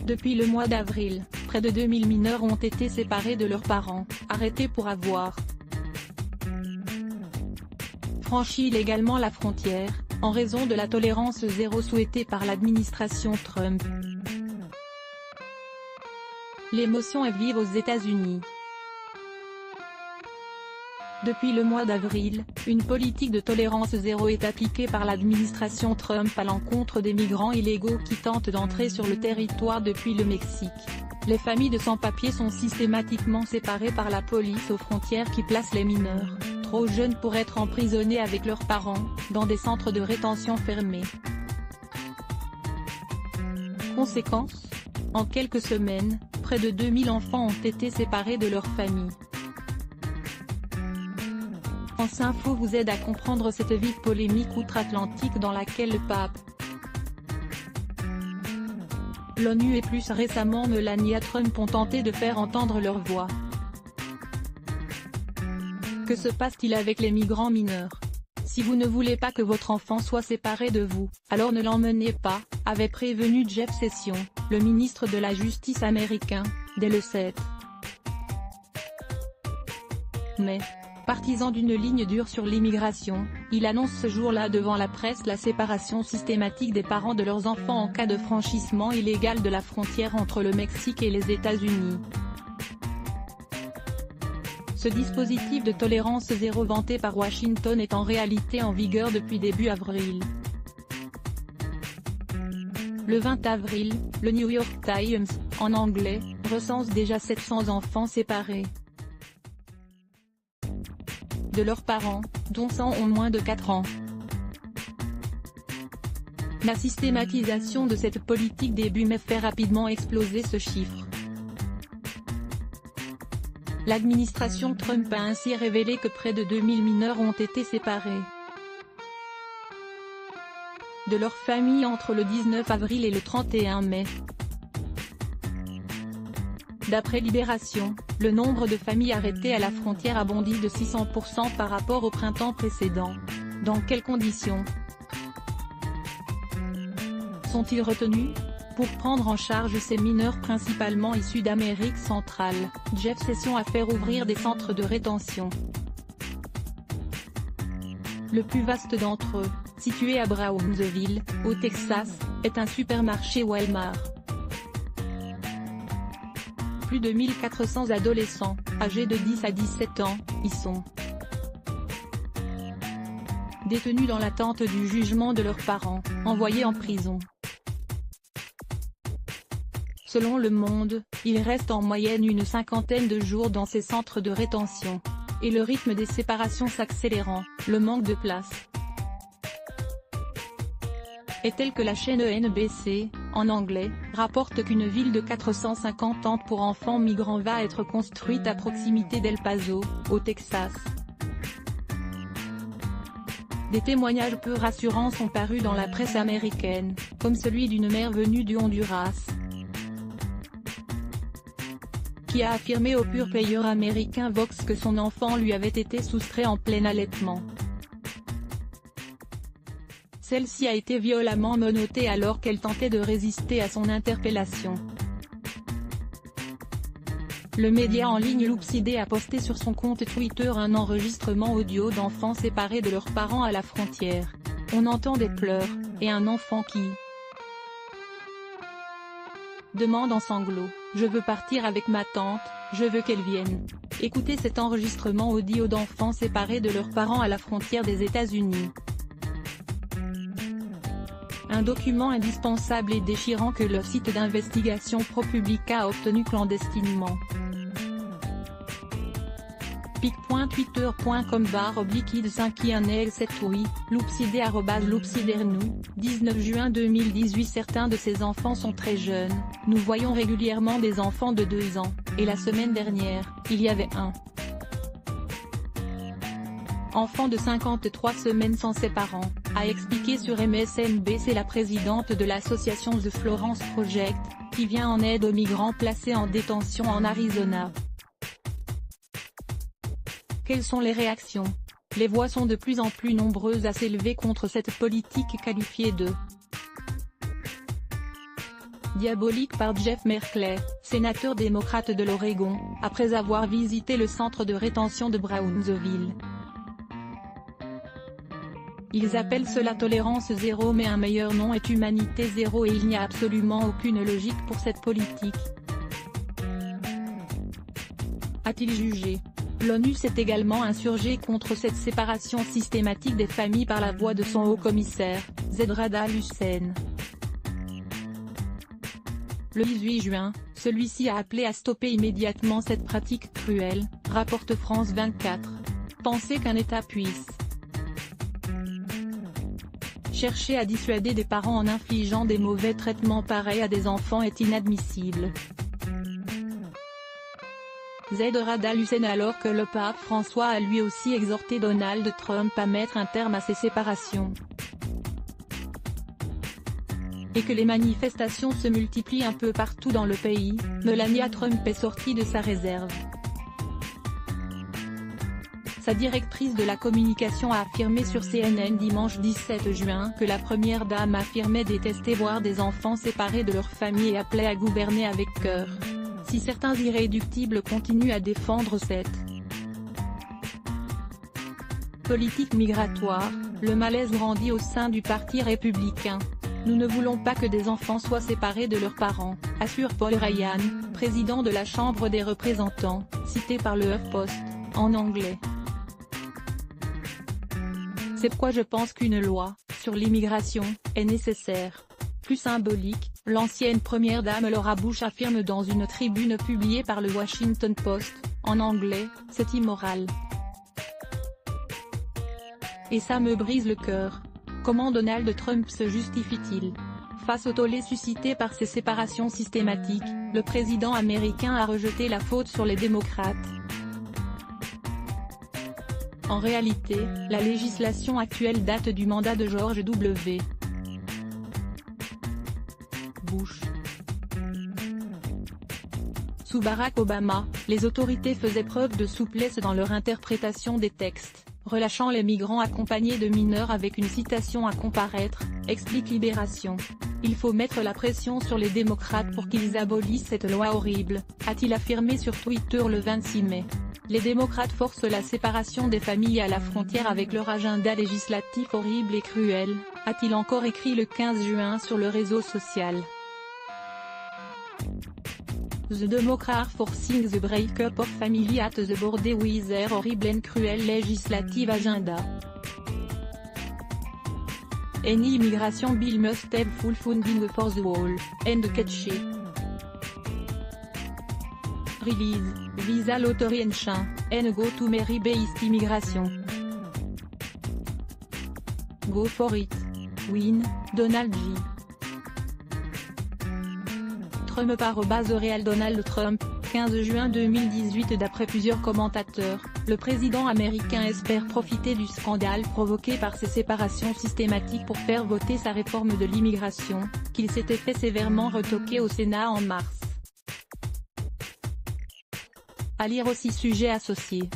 Depuis le mois d'avril, près de 2000 mineurs ont été séparés de leurs parents, arrêtés pour avoir franchi illégalement la frontière, en raison de la tolérance zéro souhaitée par l'administration Trump. L'émotion est vive aux États-Unis. Depuis le mois d'avril, une politique de tolérance zéro est appliquée par l'administration Trump à l'encontre des migrants illégaux qui tentent d'entrer sur le territoire depuis le Mexique. Les familles de sans-papiers sont systématiquement séparées par la police aux frontières qui place les mineurs, trop jeunes pour être emprisonnés avec leurs parents, dans des centres de rétention fermés. Conséquence ? En quelques semaines, près de 2000 enfants ont été séparés de leur famille. France Info vous aide à comprendre cette vive polémique outre-Atlantique dans laquelle le pape, l'ONU et plus récemment Melania Trump ont tenté de faire entendre leur voix. Que se passe-t-il avec les migrants mineurs ? Si vous ne voulez pas que votre enfant soit séparé de vous, alors ne l'emmenez pas, avait prévenu Jeff Sessions, le ministre de la Justice américain, dès le 7 mai. Partisan d'une ligne dure sur l'immigration, il annonce ce jour-là devant la presse la séparation systématique des parents de leurs enfants en cas de franchissement illégal de la frontière entre le Mexique et les États-Unis. Ce dispositif de tolérance zéro vanté par Washington est en réalité en vigueur depuis début avril. Le 20 avril, le New York Times, en anglais, recense déjà 700 enfants séparés de leurs parents, dont 100 ont moins de 4 ans. La systématisation de cette politique début mai fait rapidement exploser ce chiffre. L'administration Trump a ainsi révélé que près de 2000 mineurs ont été séparés de leur famille entre le 19 avril et le 31 mai. D'après Libération, le nombre de familles arrêtées à la frontière a bondi de 600% par rapport au printemps précédent. Dans quelles conditions sont-ils retenus ? Pour prendre en charge ces mineurs principalement issus d'Amérique centrale, Jeff Sessions a fait ouvrir des centres de rétention. Le plus vaste d'entre eux, situé à Brownsville, au Texas, est un supermarché Walmart. Plus de 1400 adolescents, âgés de 10 à 17 ans, y sont détenus dans l'attente du jugement de leurs parents, envoyés en prison. Selon Le Monde, ils restent en moyenne une cinquantaine de jours dans ces centres de rétention. Et le rythme des séparations s'accélérant, le manque de place est tel que la chaîne NBC, en anglais, rapporte qu'une ville de 450 tentes pour enfants migrants va être construite à proximité d'El Paso, au Texas. Des témoignages peu rassurants sont parus dans la presse américaine, comme celui d'une mère venue du Honduras, qui a affirmé au pur payeur américain Vox que son enfant lui avait été soustrait en plein allaitement. Celle-ci a été violemment menottée alors qu'elle tentait de résister à son interpellation. Le média en ligne Loopsidé a posté sur son compte Twitter un enregistrement audio d'enfants séparés de leurs parents à la frontière. On entend des pleurs, et un enfant qui demande en sanglots « Je veux partir avec ma tante, je veux qu'elle vienne ». Écoutez cet enregistrement audio d'enfants séparés de leurs parents à la frontière des États-Unis. Un document indispensable et déchirant que le site d'investigation ProPublica a obtenu clandestinement. pic.twitter.com/kids5i1nl7oui, loopsidé @loopsidernou, 19 juin 2018. Certains de ces enfants sont très jeunes, nous voyons régulièrement des enfants de 2 ans, et la semaine dernière, il y avait un enfant de 53 semaines sans ses parents, a expliqué sur MSNBC la présidente de l'association The Florence Project, qui vient en aide aux migrants placés en détention en Arizona. Quelles sont les réactions ? Les voix sont de plus en plus nombreuses à s'élever contre cette politique qualifiée de diabolique par Jeff Merkley, sénateur démocrate de l'Oregon, après avoir visité le centre de rétention de Brownsville. Ils appellent cela tolérance zéro, mais un meilleur nom est humanité zéro, et il n'y a absolument aucune logique pour cette politique, a-t-il jugé. L'ONU s'est également insurgée contre cette séparation systématique des familles par la voix de son haut-commissaire, Zeid Ra'ad al-Hussein. Le 18 juin, celui-ci a appelé à stopper immédiatement cette pratique cruelle, rapporte France 24. Penser qu'un État puisse chercher à dissuader des parents en infligeant des mauvais traitements pareils à des enfants est inadmissible. Zeid Ra'ad al-Hussein, alors que le pape François a lui aussi exhorté Donald Trump à mettre un terme à ces séparations, et que les manifestations se multiplient un peu partout dans le pays, Melania Trump est sortie de sa réserve. Sa directrice de la communication a affirmé sur CNN dimanche 17 juin que la première dame affirmait détester voir des enfants séparés de leur famille et appelait à gouverner avec cœur. Si certains irréductibles continuent à défendre cette politique migratoire, le malaise grandit au sein du Parti républicain. Nous ne voulons pas que des enfants soient séparés de leurs parents, assure Paul Ryan, président de la Chambre des représentants, cité par le HuffPost, en anglais. C'est pourquoi je pense qu'une loi sur l'immigration est nécessaire. Plus symbolique, l'ancienne première dame Laura Bush affirme dans une tribune publiée par le Washington Post, en anglais, « C'est immoral. Et ça me brise le cœur. Comment Donald Trump se justifie-t-il ? » Face au tollé suscité par ces séparations systématiques, le président américain a rejeté la faute sur les démocrates. En réalité, la législation actuelle date du mandat de George W. Bush. Sous Barack Obama, les autorités faisaient preuve de souplesse dans leur interprétation des textes, relâchant les migrants accompagnés de mineurs avec une citation à comparaître, explique Libération. Il faut mettre la pression sur les démocrates pour qu'ils abolissent cette loi horrible, a-t-il affirmé sur Twitter le 26 mai. Les démocrates forcent la séparation des familles à la frontière avec leur agenda législatif horrible et cruel, a-t-il encore écrit le 15 juin sur le réseau social. The Democrats forcing the breakup of family at the border with their horrible and cruel legislative agenda. Any immigration bill must have full funding for the whole, and catchy. Release, visa lottery and go to merit-based immigration. Go for it. Win, Donald J. Trump @Real Donald Trump, 15 juin 2018. D'après plusieurs commentateurs, le président américain espère profiter du scandale provoqué par ces séparations systématiques pour faire voter sa réforme de l'immigration, qu'il s'était fait sévèrement retoquer au Sénat en mars. À lire aussi sujet associé.